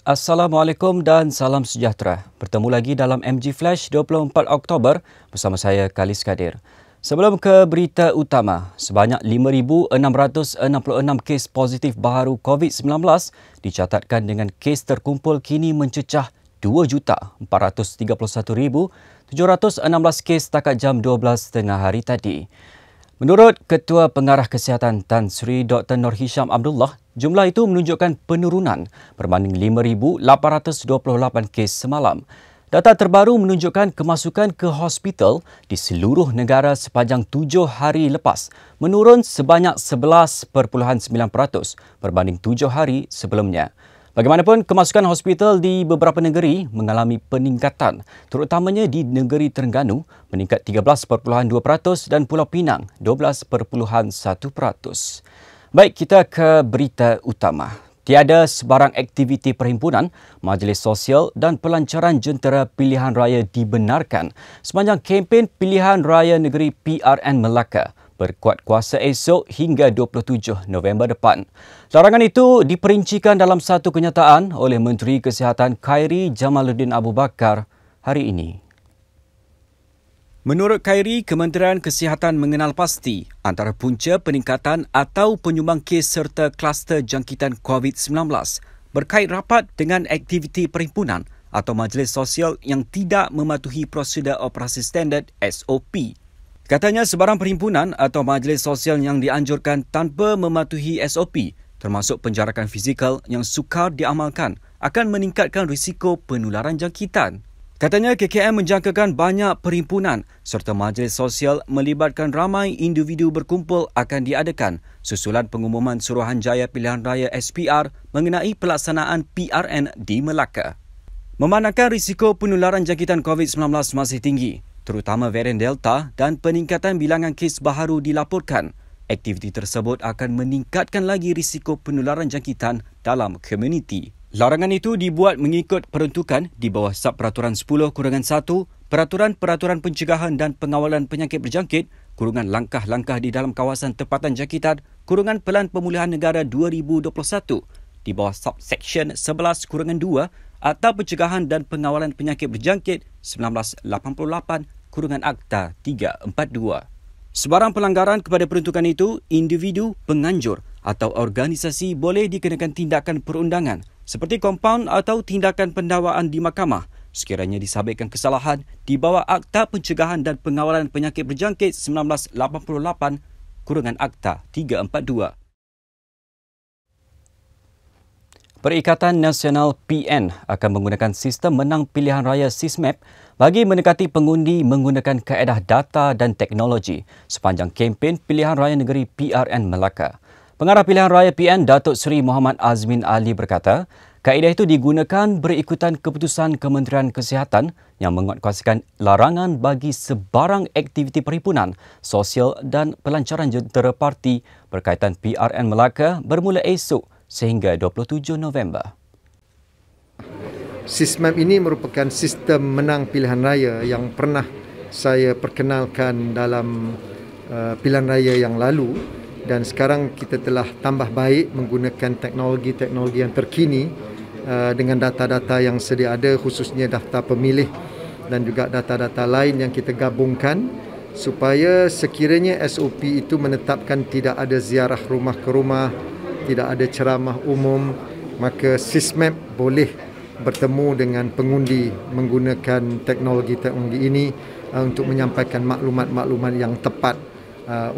Assalamualaikum dan salam sejahtera. Bertemu lagi dalam MG Flash 24 Oktober bersama saya Kalis Kadir. Sebelum ke berita utama, sebanyak 5,666 kes positif baharu COVID-19 dicatatkan dengan kes terkumpul kini mencecah 2,431,716 kes setakat jam 12 tengah hari tadi. Menurut Ketua Pengarah Kesihatan Tan Sri Dr. Nur Hisham Abdullah, jumlah itu menunjukkan penurunan berbanding 5,828 kes semalam. Data terbaru menunjukkan kemasukan ke hospital di seluruh negara sepanjang 7 hari lepas menurun sebanyak 11.9% berbanding 7 hari sebelumnya. Bagaimanapun, kemasukan hospital di beberapa negeri mengalami peningkatan, terutamanya di negeri Terengganu meningkat 13.2% dan Pulau Pinang 12.1%. Baik, kita ke berita utama. Tiada sebarang aktiviti perhimpunan, majlis sosial dan pelancaran jentera pilihan raya dibenarkan sepanjang kempen pilihan raya negeri PRN Melaka berkuat kuasa esok hingga 27 November depan. Larangan itu diperincikan dalam satu kenyataan oleh Menteri Kesihatan Khairi Jamaluddin Abu Bakar hari ini. Menurut Khairi, Kementerian Kesihatan mengenal pasti antara punca peningkatan atau penyumbang kes serta kluster jangkitan COVID-19 berkait rapat dengan aktiviti perhimpunan atau majlis sosial yang tidak mematuhi prosedur operasi standard SOP. Katanya sebarang perhimpunan atau majlis sosial yang dianjurkan tanpa mematuhi SOP, termasuk penjarakan fizikal yang sukar diamalkan, akan meningkatkan risiko penularan jangkitan. Katanya KKM menjangkakan banyak perhimpunan serta majlis sosial melibatkan ramai individu berkumpul akan diadakan susulan pengumuman Suruhanjaya Pilihan Raya SPR mengenai pelaksanaan PRN di Melaka. Memandangkan risiko penularan jangkitan COVID-19 masih tinggi, terutama varian Delta dan peningkatan bilangan kes baharu dilaporkan, aktiviti tersebut akan meningkatkan lagi risiko penularan jangkitan dalam komuniti. Larangan itu dibuat mengikut peruntukan di bawah Sub-Peraturan 10-1 Peraturan Pencegahan dan Pengawalan Penyakit Berjangkit (Langkah-langkah di dalam kawasan tempatan jangkitan) Pelan Pemulihan Negara 2021 di bawah Subsection 11-2 Akta Pencegahan dan Pengawalan Penyakit Berjangkit 1988 Akta 342. Sebarang pelanggaran kepada peruntukan itu, individu, penganjur atau organisasi boleh dikenakan tindakan perundangan seperti kompaun atau tindakan pendakwaan di mahkamah sekiranya disabitkan kesalahan di bawah Akta Pencegahan dan Pengawalan Penyakit Berjangkit 1988 Akta 342. Perikatan Nasional PN akan menggunakan sistem menang pilihan raya SISMAP bagi mendekati pengundi menggunakan kaedah data dan teknologi sepanjang kempen pilihan raya negeri PRN Melaka. Pengarah pilihan raya PN Datuk Seri Muhammad Azmin Ali berkata, kaedah itu digunakan berikutan keputusan Kementerian Kesihatan yang menguatkuasakan larangan bagi sebarang aktiviti perhimpunan, sosial dan pelancaran jentera parti berkaitan PRN Melaka bermula esok sehingga 27 November. SISMAP ini merupakan sistem menang pilihan raya yang pernah saya perkenalkan dalam pilihan raya yang lalu, dan sekarang kita telah tambah baik menggunakan teknologi-teknologi yang terkini dengan data-data yang sedia ada, khususnya daftar pemilih dan juga data-data lain yang kita gabungkan supaya sekiranya SOP itu menetapkan tidak ada ziarah rumah ke rumah, tidak ada ceramah umum, maka SISMAP boleh bertemu dengan pengundi menggunakan teknologi-teknologi ini untuk menyampaikan maklumat-maklumat yang tepat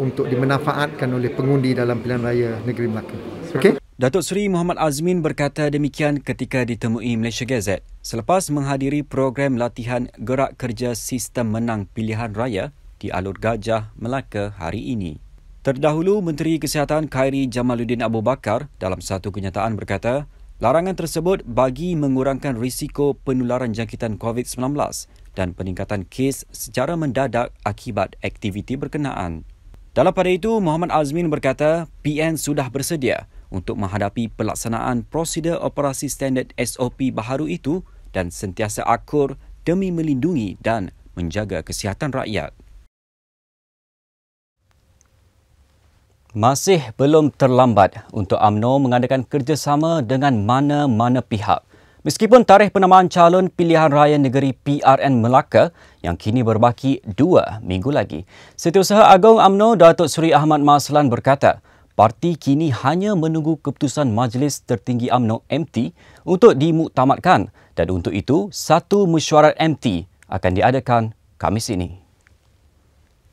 untuk dimanfaatkan oleh pengundi dalam pilihan raya negeri Melaka. Okey. Datuk Seri Muhammad Azmin berkata demikian ketika ditemui Malaysia Gazette selepas menghadiri program latihan gerak kerja sistem menang pilihan raya di Alur Gajah, Melaka hari ini. Terdahulu, Menteri Kesihatan Khairi Jamaluddin Abu Bakar dalam satu kenyataan berkata, larangan tersebut bagi mengurangkan risiko penularan jangkitan COVID-19 dan peningkatan kes secara mendadak akibat aktiviti berkenaan. Dalam pada itu, Muhammad Azmin berkata PN sudah bersedia untuk menghadapi pelaksanaan prosedur operasi standard SOP baharu itu dan sentiasa akur demi melindungi dan menjaga kesihatan rakyat. Masih belum terlambat untuk UMNO mengadakan kerjasama dengan mana-mana pihak. Meskipun tarikh penamaan calon pilihan raya negeri PRN Melaka yang kini berbaki 2 minggu lagi. Setiausaha Agung UMNO Datuk Seri Ahmad Maslan berkata, parti kini hanya menunggu keputusan Majlis Tertinggi UMNO MT untuk dimuktamadkan dan untuk itu satu mesyuarat MT akan diadakan Khamis ini.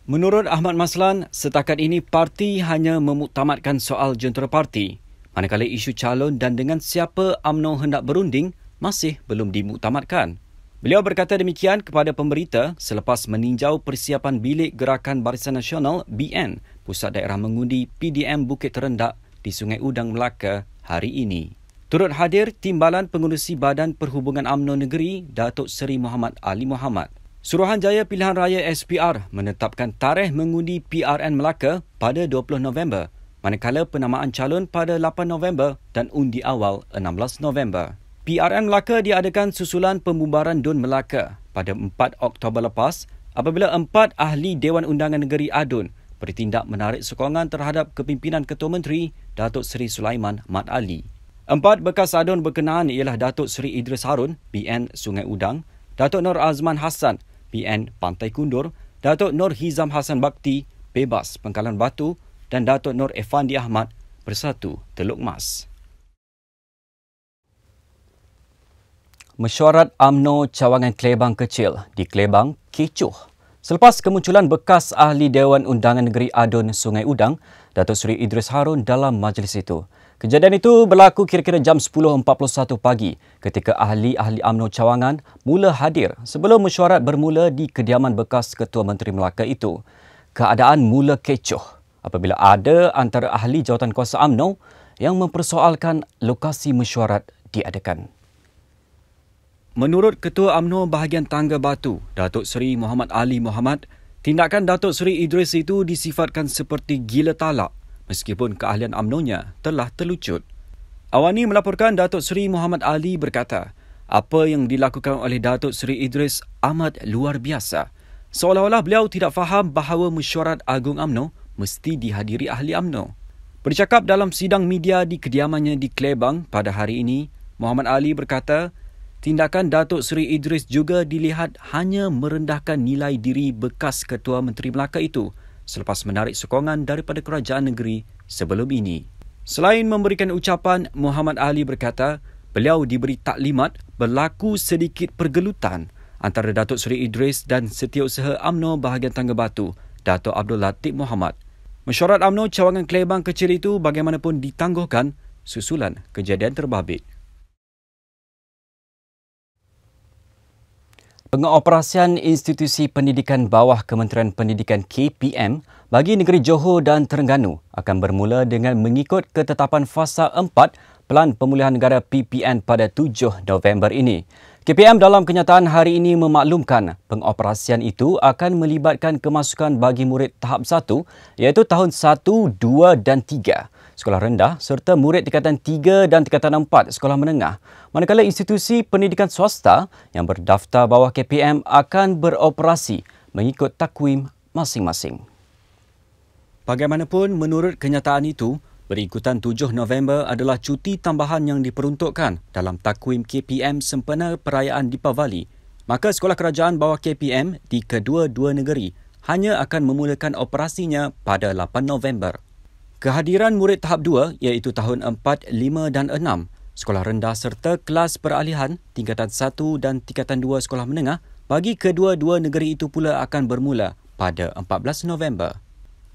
Menurut Ahmad Maslan, setakat ini parti hanya memuktamadkan soal jentera parti, manakala isu calon dan dengan siapa UMNO hendak berunding masih belum dimuktamadkan. Beliau berkata demikian kepada pemberita selepas meninjau persiapan Bilik Gerakan Barisan Nasional BN Pusat Daerah Mengundi PDM Bukit Terendak di Sungai Udang, Melaka hari ini. Turut hadir Timbalan Pengurusi Badan Perhubungan UMNO Negeri Datuk Seri Muhammad Ali Muhammad. Suruhanjaya Pilihan Raya SPR menetapkan tarikh mengundi PRN Melaka pada 20 November, manakala penamaan calon pada 8 November dan undi awal 16 November. PRN Melaka diadakan susulan pembubaran DUN Melaka pada 4 Oktober lepas apabila 4 ahli Dewan Undangan Negeri ADUN bertindak menarik sokongan terhadap kepimpinan Ketua Menteri Datuk Seri Sulaiman Mat Ali. 4 bekas ADUN berkenaan ialah Datuk Seri Idris Harun, BN Sungai Udang, Datuk Nur Azman Hassan, BN Pantai Kundur, Datuk Nur Hizam Hassan Bakti, Bebas Pengkalan Batu dan Datuk Nur Effandi Ahmad, Bersatu Teluk Mas. Mesyuarat UMNO Cawangan Klebang Kecil di Klebang kecoh selepas kemunculan bekas ahli Dewan Undangan Negeri ADUN Sungai Udang, Datuk Seri Idris Harun dalam majlis itu. Kejadian itu berlaku kira-kira jam 10.41 pagi ketika ahli-ahli UMNO Cawangan mula hadir sebelum mesyuarat bermula di kediaman bekas Ketua Menteri Melaka itu. Keadaan mula kecoh apabila ada antara ahli jawatankuasa UMNO yang mempersoalkan lokasi mesyuarat diadakan. Menurut Ketua UMNO bahagian Tangga Batu, Datuk Seri Muhammad Ali Muhammad, tindakan Datuk Seri Idris itu disifatkan seperti gila talak meskipun keahlian UMNO-nya telah terlucut. Awani melaporkan Datuk Seri Muhammad Ali berkata, apa yang dilakukan oleh Datuk Seri Idris amat luar biasa. Seolah-olah beliau tidak faham bahawa mesyuarat Agung UMNO mesti dihadiri ahli UMNO. Bercakap dalam sidang media di kediamannya di Klebang pada hari ini, Muhammad Ali berkata, tindakan Datuk Seri Idris juga dilihat hanya merendahkan nilai diri bekas Ketua Menteri Melaka itu selepas menarik sokongan daripada kerajaan negeri sebelum ini. Selain memberikan ucapan, Muhammad Ali berkata beliau diberi taklimat berlaku sedikit pergelutan antara Datuk Seri Idris dan Setiausaha UMNO bahagian Tangga Batu, Datuk Abdul Latif Muhammad. Mesyuarat UMNO Cawangan Klebang Kecil itu bagaimanapun ditangguhkan susulan kejadian terbabit. Pengoperasian Institusi Pendidikan Bawah Kementerian Pendidikan KPM bagi negeri Johor dan Terengganu akan bermula dengan mengikut ketetapan fasa 4 Pelan Pemulihan Negara PPN pada 7 November ini. KPM dalam kenyataan hari ini memaklumkan pengoperasian itu akan melibatkan kemasukan bagi murid tahap 1 iaitu tahun 1, 2 dan 3. Sekolah rendah serta murid tingkatan 3 dan tingkatan 4 sekolah menengah. Manakala institusi pendidikan swasta yang berdaftar bawah KPM akan beroperasi mengikut takwim masing-masing. Bagaimanapun, menurut kenyataan itu, berikutan 7 November adalah cuti tambahan yang diperuntukkan dalam takwim KPM sempena perayaan Deepavali. Maka sekolah kerajaan bawah KPM di kedua-dua negeri hanya akan memulakan operasinya pada 8 November. Kehadiran murid tahap 2 iaitu tahun 4, 5 dan 6, sekolah rendah serta kelas peralihan tingkatan 1 dan tingkatan 2 sekolah menengah bagi kedua-dua negeri itu pula akan bermula pada 14 November.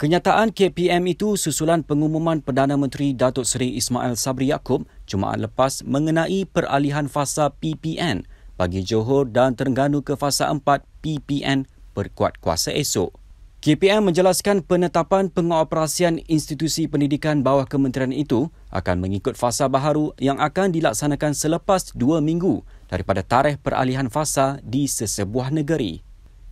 Kenyataan KPM itu susulan pengumuman Perdana Menteri Datuk Seri Ismail Sabri Yaakob Jumaat lepas mengenai peralihan fasa PPN bagi Johor dan Terengganu ke fasa 4 PPN berkuat kuasa esok. KPM menjelaskan penetapan pengoperasian institusi pendidikan bawah kementerian itu akan mengikut fasa baharu yang akan dilaksanakan selepas 2 minggu daripada tarikh peralihan fasa di sesebuah negeri.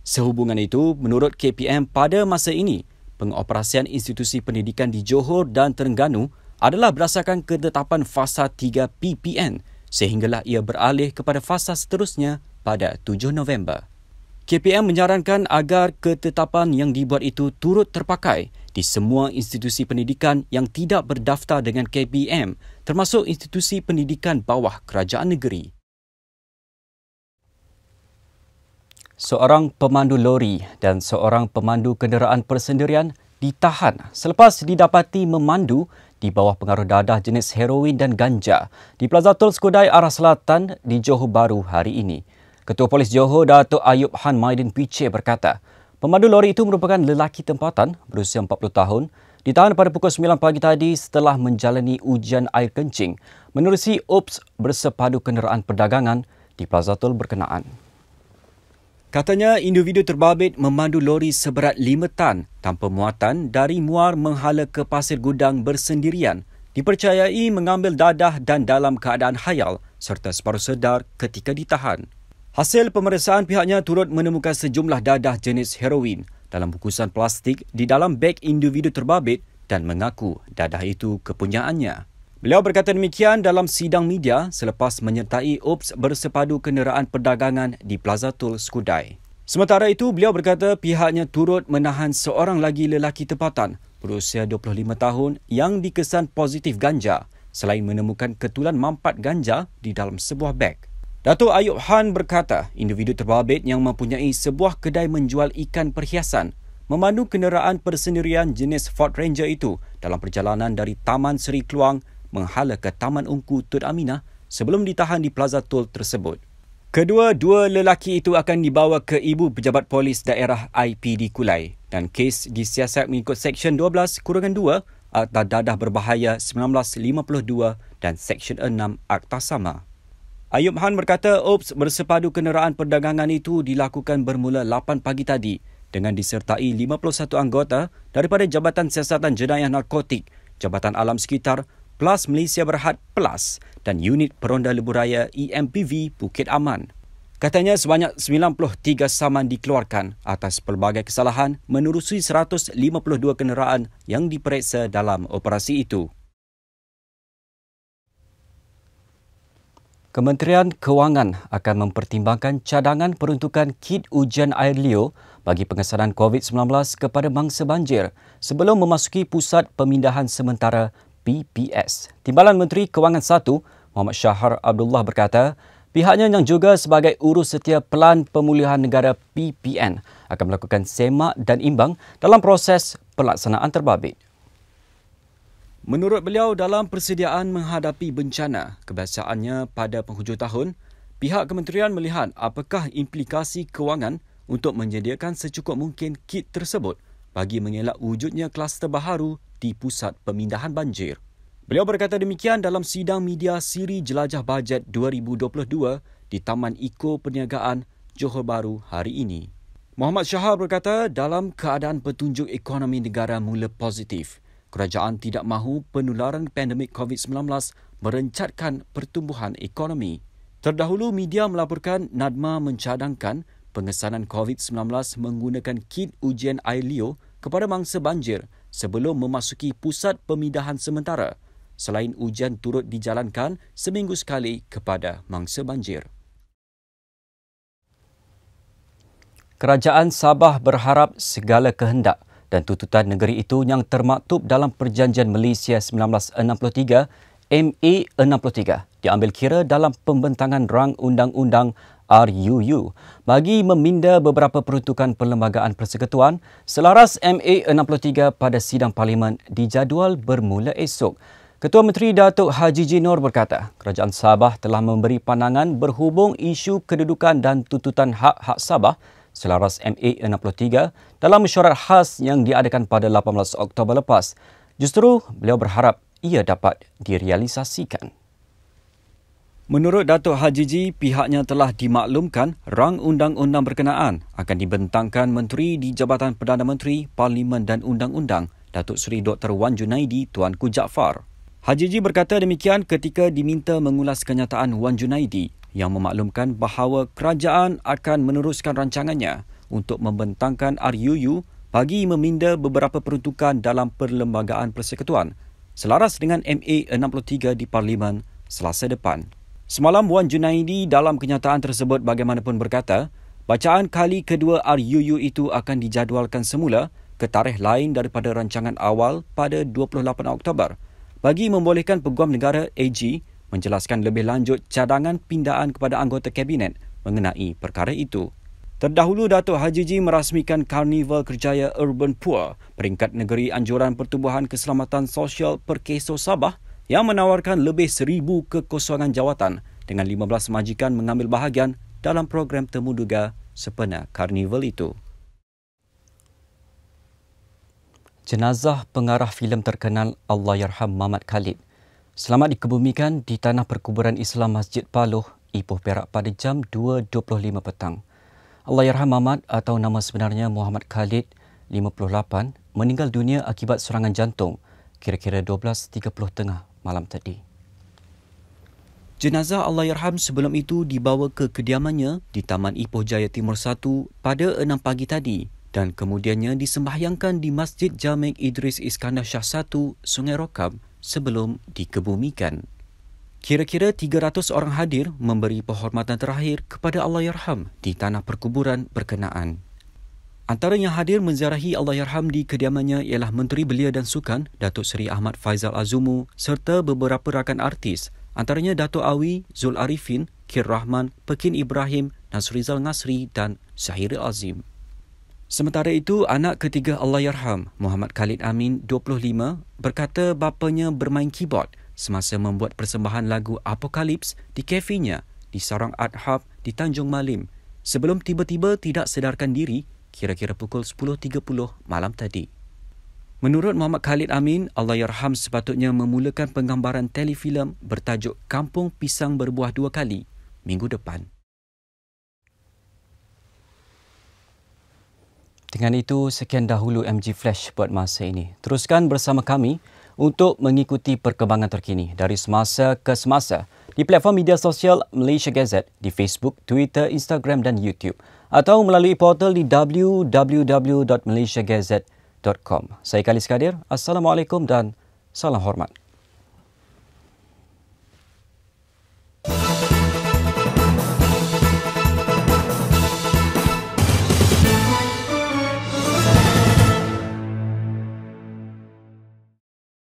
Sehubungan itu, menurut KPM pada masa ini, pengoperasian institusi pendidikan di Johor dan Terengganu adalah berdasarkan ketetapan fasa 3 PPN sehinggalah ia beralih kepada fasa seterusnya pada 7 November. KPM menyarankan agar ketetapan yang dibuat itu turut terpakai di semua institusi pendidikan yang tidak berdaftar dengan KPM termasuk institusi pendidikan bawah kerajaan negeri. Seorang pemandu lori dan seorang pemandu kenderaan persendirian ditahan selepas didapati memandu di bawah pengaruh dadah jenis heroin dan ganja di Plaza Tol Skudai arah selatan di Johor Bahru hari ini. Ketua Polis Johor Datuk Ayub Han Maidin Piche berkata, pemandu lori itu merupakan lelaki tempatan berusia 40 tahun ditahan pada pukul 9 pagi tadi setelah menjalani ujian air kencing menerusi UPS bersepadu kenderaan perdagangan di Plaza Tol berkenaan. Katanya individu terbabit memandu lori seberat 5 tan tanpa muatan dari Muar Menghala ke Pasir Gudang bersendirian dipercayai mengambil dadah dan dalam keadaan hayal serta separuh sedar ketika ditahan. Hasil pemeriksaan pihaknya turut menemukan sejumlah dadah jenis heroin dalam bungkusan plastik di dalam beg individu terbabit dan mengaku dadah itu kepunyaannya. Beliau berkata demikian dalam sidang media selepas menyertai UPS bersepadu kenderaan perdagangan di Plaza Tol Skudai. Sementara itu, beliau berkata pihaknya turut menahan seorang lagi lelaki tempatan berusia 25 tahun yang dikesan positif ganja selain menemukan ketulan mampat ganja di dalam sebuah beg. Datuk Ayub Han berkata individu terbabit yang mempunyai sebuah kedai menjual ikan perhiasan memandu kenderaan persendirian jenis Ford Ranger itu dalam perjalanan dari Taman Seri Keluang Menghala ke Taman Ungku Tun Aminah sebelum ditahan di Plaza Tol tersebut. Dua lelaki itu akan dibawa ke Ibu Pejabat Polis Daerah IPD Kulai dan kes disiasat mengikut Seksyen 12-2 Akta Dadah Berbahaya 1952 dan Seksyen 6 Akta Sama. Ayub Han berkata UPS bersepadu kenderaan perdagangan itu dilakukan bermula 8 pagi tadi dengan disertai 51 anggota daripada Jabatan Siasatan Jenayah Narkotik, Jabatan Alam Sekitar, Plus Malaysia Berhad Plus dan Unit Peronda Lebuhraya EMPV Bukit Aman. Katanya sebanyak 93 saman dikeluarkan atas pelbagai kesalahan menerusi 152 kenderaan yang diperiksa dalam operasi itu. Kementerian Kewangan akan mempertimbangkan cadangan peruntukan kit ujian air liur bagi pengesanan COVID-19 kepada mangsa banjir sebelum memasuki Pusat Pemindahan Sementara PPS. Timbalan Menteri Kewangan 1, Muhammad Shahar Abdullah berkata, pihaknya yang juga sebagai urus setia Pelan Pemulihan Negara PPN akan melakukan semak dan imbang dalam proses pelaksanaan terbabit. Menurut beliau, dalam persediaan menghadapi bencana, kebiasaannya pada penghujung tahun, pihak kementerian melihat apakah implikasi kewangan untuk menyediakan secukup mungkin kit tersebut bagi mengelak wujudnya kluster baharu di Pusat Pemindahan Banjir. Beliau berkata demikian dalam sidang media siri Jelajah Bajet 2022 di Taman Eko Perniagaan Johor Bahru hari ini. Muhammad Shahar berkata dalam keadaan petunjuk ekonomi negara mula positif, kerajaan tidak mahu penularan pandemik COVID-19 merencatkan pertumbuhan ekonomi. Terdahulu media melaporkan NADMA mencadangkan pengesanan COVID-19 menggunakan kit ujian air liur kepada mangsa banjir sebelum memasuki Pusat Pemindahan Sementara, selain ujian turut dijalankan seminggu sekali kepada mangsa banjir. Kerajaan Sabah berharap segala kehendak dan tuntutan negeri itu yang termaktub dalam Perjanjian Malaysia 1963 MA63 diambil kira dalam pembentangan rang undang-undang RUU bagi meminda beberapa peruntukan Perlembagaan Persekutuan selaras MA63 pada sidang Parlimen dijadual bermula esok. Ketua Menteri Datuk Haji G. Noor berkata, Kerajaan Sabah telah memberi pandangan berhubung isu kedudukan dan tuntutan hak-hak Sabah selaras MA63 dalam mesyuarat khas yang diadakan pada 18 Oktober lepas. Justru, beliau berharap ia dapat direalisasikan. Menurut Datuk Haji G, pihaknya telah dimaklumkan rang undang-undang berkenaan akan dibentangkan Menteri di Jabatan Perdana Menteri, Parlimen dan Undang-Undang, Datuk Seri Dr. Wan Junaidi Tuanku Jaafar. Haji G berkata demikian ketika diminta mengulas kenyataan Wan Junaidi yang memaklumkan bahawa kerajaan akan meneruskan rancangannya untuk membentangkan RUU bagi meminda beberapa peruntukan dalam Perlembagaan Persekutuan selaras dengan MA63 di Parlimen Selasa depan. Semalam Wan Junaidi dalam kenyataan tersebut bagaimanapun berkata, bacaan kali kedua RUU itu akan dijadualkan semula ke tarikh lain daripada rancangan awal pada 28 Oktober bagi membolehkan Peguam Negara AG menjelaskan lebih lanjut cadangan pindaan kepada anggota Kabinet mengenai perkara itu. Terdahulu, Datuk Haji G merasmikan Karnival Kerjaya Urban Poor, peringkat negeri anjuran pertubuhan keselamatan sosial Perkeso Sabah yang menawarkan lebih 1,000 kekosongan jawatan dengan 15 majikan mengambil bahagian dalam program temuduga sempena karnival itu. Jenazah pengarah filem terkenal Allahyarham Mamat Khalid selamat dikebumikan di Tanah Perkuburan Islam Masjid Paloh, Ipoh Perak pada jam 2.25 petang. Allahyarham Mamat atau nama sebenarnya Muhammad Khalid, 58, meninggal dunia akibat serangan jantung kira-kira 12.30 tengah malam tadi. Jenazah Allahyarham sebelum itu dibawa ke kediamannya di Taman Ipoh Jaya Timur 1 pada 6 pagi tadi dan kemudiannya disembahyangkan di Masjid Jamik Idris Iskandar Shah 1, Sungai Rokam sebelum dikebumikan. Kira-kira 300 orang hadir memberi penghormatan terakhir kepada Allahyarham di tanah perkuburan berkenaan. Antara yang hadir menziarahi Allahyarham di kediamannya ialah Menteri Belia dan Sukan, Datuk Seri Ahmad Faizal Azumu serta beberapa rakan artis, antaranya Datuk Awi, Zul Arifin, Kir Rahman, Pekin Ibrahim, Nasrizal Ngasri dan Syahiril Azim. Sementara itu, anak ketiga Allahyarham, Muhammad Khalid Amin, 25, berkata bapanya bermain keyboard semasa membuat persembahan lagu Apokalips di kafenya di Sarang Art Hub di Tanjung Malim sebelum tiba-tiba tidak sedarkan diri kira-kira pukul 10.30 malam tadi. Menurut Muhammad Khalid Amin, Allahyarham sepatutnya memulakan penggambaran telefilm bertajuk Kampung Pisang Berbuah Dua Kali minggu depan. Dengan itu, sekian dahulu MG Flash buat masa ini. Teruskan bersama kami untuk mengikuti perkembangan terkini dari semasa ke semasa di platform media sosial Malaysia Gazette di Facebook, Twitter, Instagram dan YouTube atau melalui portal di www.malaysiagazette.com. Saya Khalis Kadir. Assalamualaikum dan salam hormat.